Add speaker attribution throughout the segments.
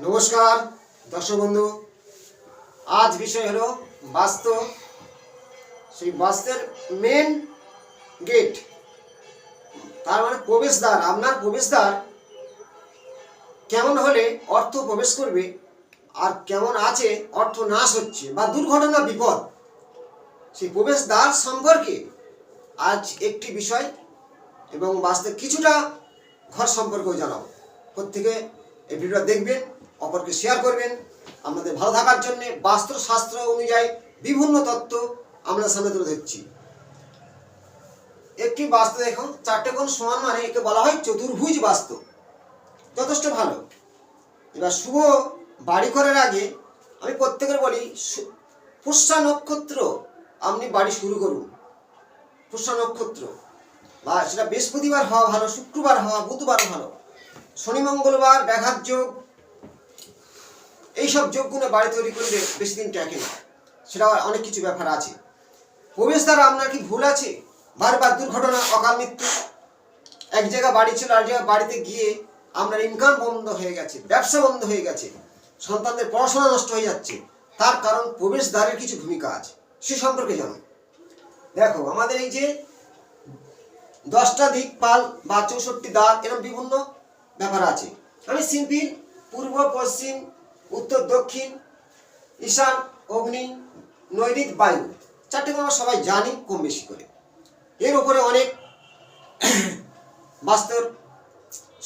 Speaker 1: নমস্কার দর্শক বন্ধু। আজ বিষয় হলো বাস্তু। সেই বাস্তুর মেন গেট, তার মানে প্রবেশদ্বার। আপনার প্রবেশদ্বার কেমন হলে অর্থ প্রবেশ করবে আর কেমন আছে অর্থ নাশ হচ্ছে বা দুর্ঘটনা বিপদ, সেই প্রবেশদ্বার সম্পর্কে আজ একটি বিষয় এবং বাস্তুর কিছুটা ঘর সম্পর্কেও জানাবো। প্রত্যেকে এই ভিডিওটা দেখবেন, অপরকে শেয়ার করবেন। আমাদের ভালো থাকার জন্য বাস্তুশাস্ত্র অনুযায়ী বিভিন্ন তত্ত্ব আমরা সামনে তুলে ধরছি। একটি বাস্তু দেখুন, চারটে কোণ সমান, মানে একে বলা হয় চতুর্ভুজ বাস্তু। যথেষ্ট ভালো। এবার শুভ বাড়ি করার আগে আমি প্রত্যেকের বলি, পুষ্যা নক্ষত্র আপনি বাড়ি শুরু করুন। পুষ্যা নক্ষত্র বা সেটা বৃহস্পতিবার হওয়া ভালো, শুক্রবার হওয়া, বুধবার ভালো, শনি মঙ্গলবার ব্যাঘাত যোগ, এইসব যোগগুলো বাড়ি তৈরি করলে বেশি দিন ট্যাকে না। সেটা অনেক কিছু ব্যাপার আছে। প্রবেশ দ্বারা আপনার কি ভুল আছে? বারবার দুর্ঘটনা, অকাল মৃত্যু। এক জায়গা বাড়ি ছিল আর জায়গায় বাড়িতে গিয়ে আপনার ইনকাম বন্ধ হয়ে গেছে, ব্যবসা বন্ধ হয়ে গেছে, সন্তানদের পড়াশোনা নষ্ট হয়ে যাচ্ছে। তার কারণ প্রবেশ দ্বারের কিছু ভূমিকা আছে, সে সম্পর্কে জানো। দেখো, আমাদের এই যে 10টা দিকপাল বা 64 দ্বার, এরকম বিভিন্ন ব্যাপার আছে। আমি সিম্পল পূর্ব, পশ্চিম, উত্তর, দক্ষিণ, ঈশান, অগ্নি, নৈঋত, বায়ু, চারটে আমরা সবাই জানি কম বেশি করে। এর উপরে অনেক বাস্তুর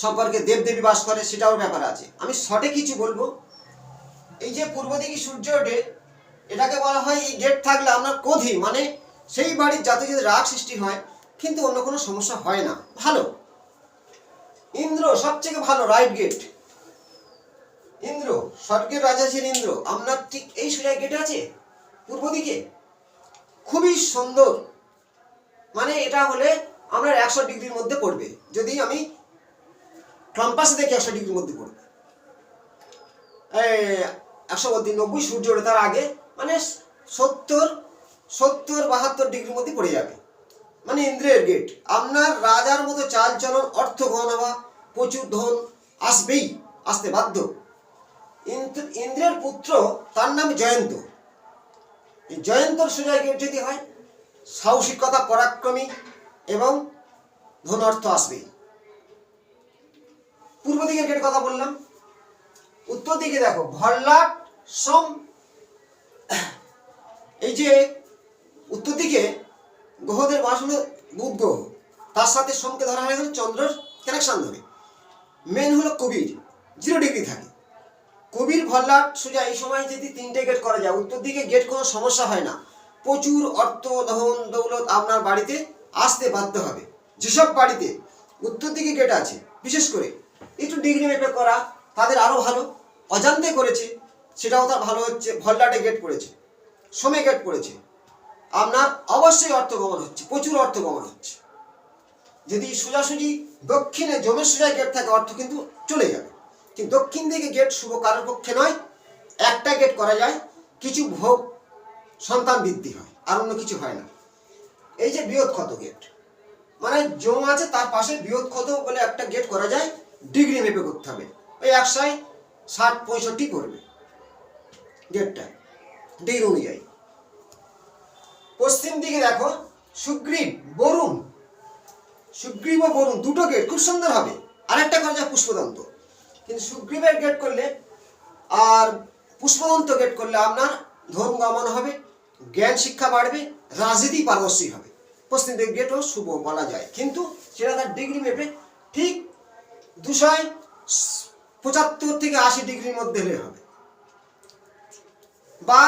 Speaker 1: সম্পর্কে দেবদেবী বাস করে, সেটাও ব্যাপার আছে। আমি শর্টে কিছু বলবো। এই যে পূর্ব দিকে সূর্য ওঠে, এটাকে বলা হয় এই গেট থাকলে আপনার কোধি, মানে সেই বাড়ির যাতে যদি রাগ সৃষ্টি হয় কিন্তু অন্য কোনো সমস্যা হয় না, ভালো। ইন্দ্র সবচেয়ে ভালো, রাইট গেট। ইন্দ্র স্বর্গের রাজা ছিলেন ইন্দ্র। আপনার ঠিক এই সোজা গেট আছে পূর্ব দিকে, খুবই সুন্দর। মানে এটা হলে আপনার 100 ডিগ্রির মধ্যে পড়বে। যদি আমি কম্পাসে দেখি 100 ডিগ্রির মধ্যে পড়বে। 190 সূর্য ওঠে তার আগে, মানে 70-72 ডিগ্রির মধ্যে পড়ে যাবে। মানে ইন্দ্রের গেট। আপনার রাজার মতো চাল চলন, অর্থ ঘন হওয়া, প্রচুর ধন আসবেই, আসতে বাধ্য। ইন্দ্রের পুত্র, তার নাম জয়ন্ত। এই জয়ন্তর সোজা গেট যদি হয়, সাহসিকতা, পরাক্রমী এবং ধন অর্থ আসবেই। পূর্ব দিকের গেট কথা বললাম। উত্তর দিকে দেখো, ভল্লাট, সোম। এই যে উত্তর দিকে গ্রহদের বাস হলো বুধ গ্রহ, তার সাথে সোমকে ধরা হয় চন্দ্রের কানেকশন ধরে। মেন হলো কবির, 0 ডিগ্রি থাকে। কবির, ভল্লাট সোজা এই সময় যদি 3টে গেট করা যায়, উত্তর দিকে গেট কোনো সমস্যা হয় না। প্রচুর অর্থ, ধন দৌলত আপনার বাড়িতে আসতে বাধ্য হবে। যেসব বাড়িতে উত্তর দিকে গেট আছে, বিশেষ করে একটু ডিগ্রি মেপে করা, তাদের আরও ভালো। অজান্তে করেছে, সেটাও তার ভালো হচ্ছে। ভল্লাটে গেট পড়েছে, সোমে গেট পড়েছে, আপনার অবশ্যই অর্থ গমন হচ্ছে, প্রচুর অর্থ গমন হচ্ছে। যদি সোজাসুজি দক্ষিণে জমের সোজা গেট থাকে, অর্থ কিন্তু চলে যাবে। কিন্তু দক্ষিণ দিকে গেট শুভ কারোর পক্ষে নয়। একটা গেট করা যায়, কিছু ভোগ, সন্তান বৃদ্ধি হয়, আর অন্য কিছু হয় না। এই যে বৃহৎ ক্ষত গেট, মানে জম আছে তার পাশে বৃহৎ ক্ষত বলে একটা গেট করা যায়। ডিগ্রি মেপে করতে হবে, ওই 160-65 করবে গেটটা ডিগ্রি অনুযায়ী। পশ্চিম দিকে দেখো, সুগ্রীব, বরুণ। সুগ্রীব ও বরুণ দুটো গেট খুব সুন্দর হবে। আরেকটা করা যায় পুষ্পদন্ত, কিন্তু সুগ্রীবের গেট করলে আর পুষ্পদন্ত গেট করলে আপনার ধন গমন হবে, জ্ঞান শিক্ষা বাড়বে, রাজনীতি পারদর্শী হবে। পশ্চিম দিকের গেটও শুভ বলা যায়, কিন্তু সেটা তার ডিগ্রি মেপে ঠিক 275 থেকে 80 ডিগ্রির মধ্যে হলে হবে। বা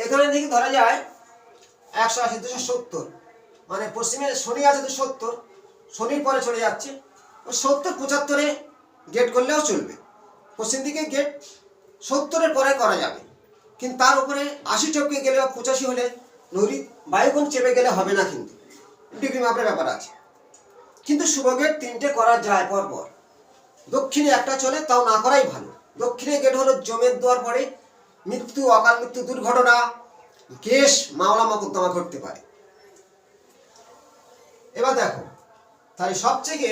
Speaker 1: এখানে থেকে ধরা যায় 180-270, মানে পশ্চিমে শনি আছে 270, শনির পরে চলে যাচ্ছে, 70-75-এ গেট করলেও চলবে। পশ্চিম দিকে গেট 70-এর পরে করা যাবে, কিন্তু তার উপরে 80 টপকে গেলে বা 85 হলে নৈঋত বায়ুকোণ চেপে গেলে হবে না, কিন্তু ডিগ্রি মাপের ব্যাপার আছে। কিন্তু শুভ গেট 3টে করা যায় পরপর। দক্ষিণে একটা চলে, তাও না করাই ভালো। দক্ষিণে গেট হলো জমের দুয়ার, পরে মৃত্যু, অকাল মৃত্যু, দুর্ঘটনা, কেস, মামলা মোকদ্দমা ঘটতে পারে। এবার দেখো, তাই সবচেয়ে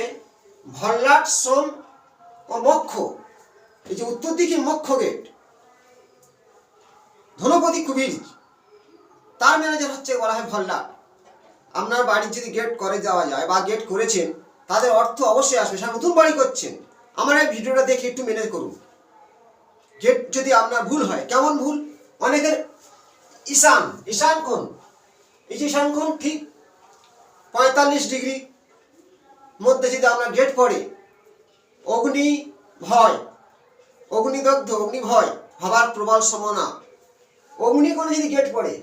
Speaker 1: ভল্লাট, সোম ও মক্ষ এই যে উত্তর দিকে মুখ্য গেট, ধনপতি কুবির, তার ম্যানেজার হচ্ছে বলা হয় ভল্লার। আপনার বাড়ির যদি গেট করে দেওয়া যায় বা গেট করেছেন, তাদের অর্থ অবশ্যই আসবে। সেটা নতুন বাড়ি করছেন, আমার এই ভিডিওটা দেখে একটু মেনে করুন। গেট যদি আপনার ভুল হয়, কেমন ভুল? অনেকের ঈশান কোণ, এই যে ঈশান কোণ ঠিক 45 ডিগ্রি মধ্যে যদি আপনার গেট পড়ে, অগ্নি ভয়, অগ্নিদগ্ধ, অগ্নি ভয় হবার প্রবল সম্ভাবনা। অগ্নিকোণে যদি গেট পড়ে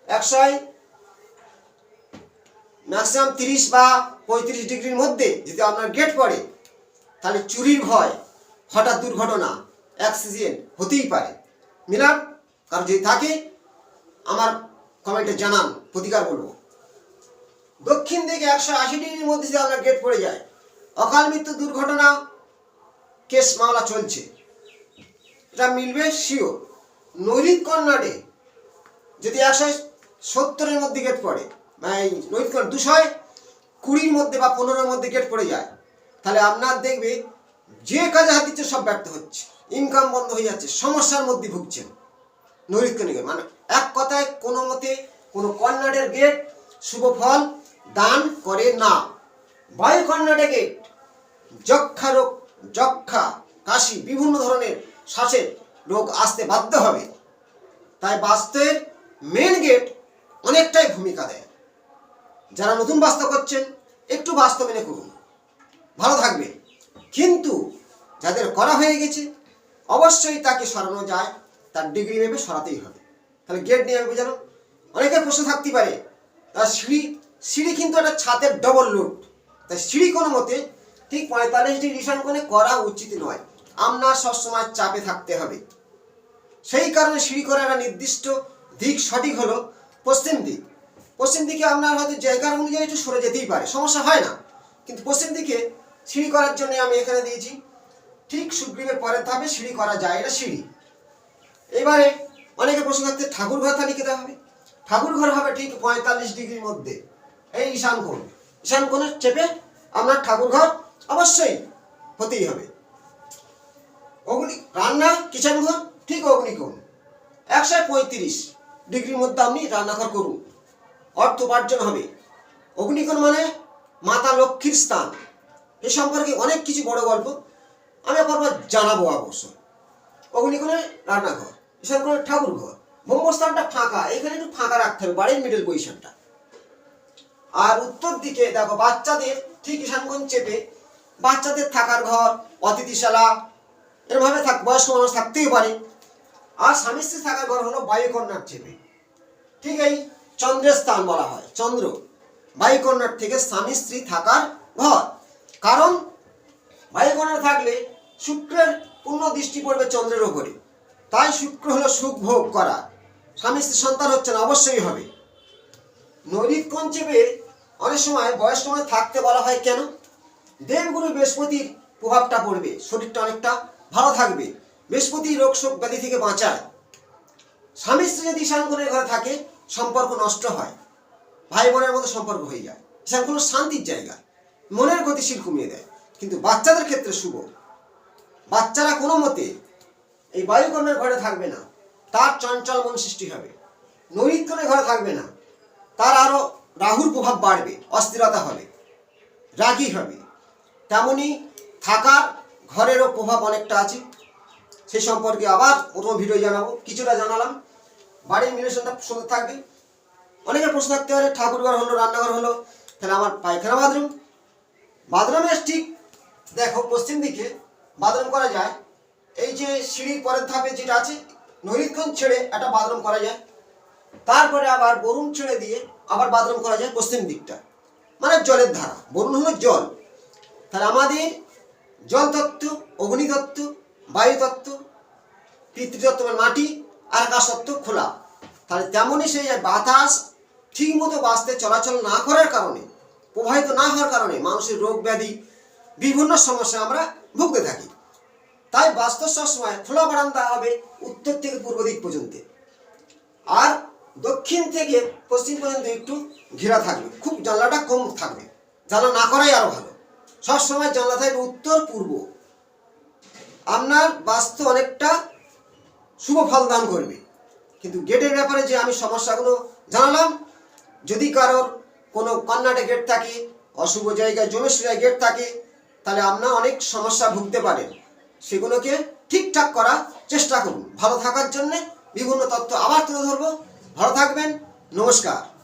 Speaker 1: 100 ম্যাক্সিমাম 30 বা 35 ডিগ্রির মধ্যে যদি আপনার গেট পড়ে, তাহলে চুরির ভয়, হঠাৎ দুর্ঘটনা, অ্যাক্সিডেন্ট হতেই পারে। মিলান, কারণ যদি থাকে আমার কমেন্টে জানান, প্রতিকার বলবো। দক্ষিণ দিকে 180 ডিগ্রির মধ্যে যদি আপনার গেট পড়ে যায়, অকাল মৃত্যু, দুর্ঘটনা, কেস মামলা চলছে, এটা মিলবে শিওর। নৈরিত কর্নাটে যদি 170-এর মধ্যে গেট পড়ে, নৈরিত কর্নাট 220-র মধ্যে বা 15-এর মধ্যে গেট পড়ে যায়, তাহলে আপনার দেখবে যে কাজে হাত দিচ্ছে সব ব্যর্থ হচ্ছে, ইনকাম বন্ধ হয়ে যাচ্ছে, সমস্যার মধ্যে ভুগছেন। নৈরিত কর্নাটে মানে এক কথায় কোনো মতে কোনো কর্নাটের গেট শুভ ফল দান করে না। বায়ু কর্নাটে গেট যক্ষা রোগ, যক্ষা, কাশি, বিভিন্ন ধরনের শ্বাসের রোগ আসতে বাধ্য হবে। তাই বাস্তুর মেন গেট অনেকটাই ভূমিকা দেয়। যারা নতুন বাস্তু করছেন একটু বাস্তু মেনে করুন, ভালো থাকবে। কিন্তু যাদের করা হয়ে গেছে অবশ্যই তাকে সরানো যায়, তার ডিগ্রি ভেবে সরাতেই হবে। তাহলে গেট নিয়ে আমি বোঝানো। অনেকের প্রশ্ন থাকতে পারে, তার সিঁড়ি কিন্তু একটা ছাদের ডবল লোড, তাই সিঁড়ি কোনো মতে ঠিক 45 ডিগ্রি ঈশান কোণে করা উচিত নয়। আপনার সবসময় চাপে থাকতে হবে। সেই কারণে সিঁড়ি করার একটা নির্দিষ্ট দিক সঠিক হলো পশ্চিম দিক। পশ্চিম দিকে আপনার হয়তো জায়গার অনুযায়ী একটু সরে যেতেই পারে, সমস্যা হয় না। কিন্তু পশ্চিম দিকে সিঁড়ি করার জন্য আমি এখানে দিয়েছি ঠিক সুগ্রীবের পরের ধাপে সিঁড়ি করা যায়, এটা সিঁড়ি। এবারে অনেকে প্রশ্ন থাকতে ঠাকুর ঘর তালিকা দেওয়া হবে। ঠাকুর ঘর হবে ঠিক 45 ডিগ্রির মধ্যে, এই ঈশান কোণ, ঈশান কোণের চেপে আপনার ঠাকুর ঘর অবশ্যই হতেই হবে। অগ্নি রান্না কিচেন ঘর ঠিক অগ্নিকোণ 135 ডিগ্রির মধ্যে আপনি রান্নাঘর করুন, অর্থ উপার্জন হবে। অগ্নিকোণ মানে মাতা লক্ষ্মীর স্থান। এ সম্পর্কে অনেক কিছু বড় গল্প আমি আপনার জানাবো অবশ্য। অগ্নিকোণে রান্নাঘর, ঈশান কোণের ঠাকুর ঘর, ব্রহ্মস্থানটা ফাঁকা, এখানে একটু ফাঁকা রাখতে হবে, বাড়ির মিডল পজিশনটা। আর উত্তর দিকে দেখো বাচ্চাদের ঠিক ঈশান কোণ চেপে বাচ্চাদের থাকার ঘর, অতিথিশালা, এরভাবে বয়স্ক মানুষ থাকতেই পারে। আর স্বামী স্ত্রী থাকার ঘর হলো বায়ুকন্যার চেপে, ঠিক এই চন্দ্রের স্থান বলা হয়। চন্দ্র বায়ুকন্যার থেকে স্বামী স্ত্রী থাকার ঘর, কারণ বায়ুকন্যা থাকলে শুক্রের পূর্ণ দৃষ্টি পড়বে চন্দ্রের ওপরে। তাই শুক্র হলো সুখ ভোগ করা, স্বামী স্ত্রী সন্তান হচ্ছে না, অবশ্যই হবে। নৈরিত কোণ চেপে অনেক সময় বয়স্ক মানুষ থাকতে বলা হয় কেন? দেবগুরু বৃহস্পতির প্রভাবটা পড়বে, শরীরটা অনেকটা ভালো থাকবে, বৃহস্পতি রোগ শোক ব্যাধি থেকে বাঁচায়। স্বামী স্ত্রী যদি ঈশান কোণের ঘরে থাকে সম্পর্ক নষ্ট হয়, ভাই বোনের মতো সম্পর্ক হয়ে যায়। ঈশান কোণ শান্তির জায়গা, মনের গতিশীল কমিয়ে দেয়। কিন্তু বাচ্চাদের ক্ষেত্রে শুভ, বাচ্চারা কোনো মতে এই বায়ুকন্যার ঘরে থাকবে না, তার চঞ্চল মন সৃষ্টি হবে। নৈরিত কোণের ঘরে থাকবে না, তার আরো রাহুর প্রভাব বাড়বে, অস্থিরতা হবে, রাগী হবে। তেমনি থাকার ঘরেরও প্রভাব অনেকটা আছে, সেই সম্পর্কে আবার প্রথম ভিডিও জানাবো, কিছুটা জানালাম। বাড়ির মিলেশনটা সুন্দর থাকবে। অনেকের প্রশ্ন থাকতে পারে ঠাকুরঘর হলো, রান্নাঘর হলো, তাহলে আমার পায়খানা বাথরুম, বাথরুমের ঠিক দেখো পশ্চিম দিকে বাথরুম করা যায়। এই যে সিঁড়ির পরের ধাপে যেটা আছে, নৈরিত কোণ ছেড়ে একটা বাথরুম করা যায়, তারপরে আবার বরুণ ছেড়ে দিয়ে আবার বাথরুম করা যায় পশ্চিম দিকটা, মানে জলের ধারা। বরুণ হলো জল, তাহলে আমাদের জল তত্ত্ব, অগ্নিতত্ত্ব, বায়ু তত্ত্ব, পিতৃতত্ত্ব মানে মাটি, আর আকাশ তত্ত্ব খোলা। তাহলে তেমনই সেই বাতাস ঠিক মতো বাঁচতে চলাচল না করার কারণে, প্রবাহিত না হওয়ার কারণে মানুষের রোগ ব্যাধি বিভিন্ন সমস্যা আমরা ভুগতে থাকি। তাই বাস্তু সবসময় খোলা বারান্দা হবে উত্তর থেকে পূর্ব দিক পর্যন্ত, আর দক্ষিণ থেকে পশ্চিম পর্যন্ত একটু ঘেরা থাকবে, খুব জানলাটা কম থাকবে, জানলা না করাই আরো ভালো। সবসময় জানলা থাকবে উত্তর পূর্ব। আপনার বাস্তু অনেকটা শুভ ফল দান করবে। কিন্তু গেটের ব্যাপারে যে আমি সমস্যাগুলো জানালাম, যদি কারোর কোনো কর্নাটে গেট থাকে, অশুভ জায়গায় জমেশ্বরায় গেট থাকে, তাহলে আপনার অনেক সমস্যা ভুগতে পারেন। সেগুলোকে ঠিকঠাক করার চেষ্টা করুন। ভালো থাকার জন্যে বিভিন্ন তথ্য আবার তুলে ধরবো। ভালো থাকবেন। নমস্কার।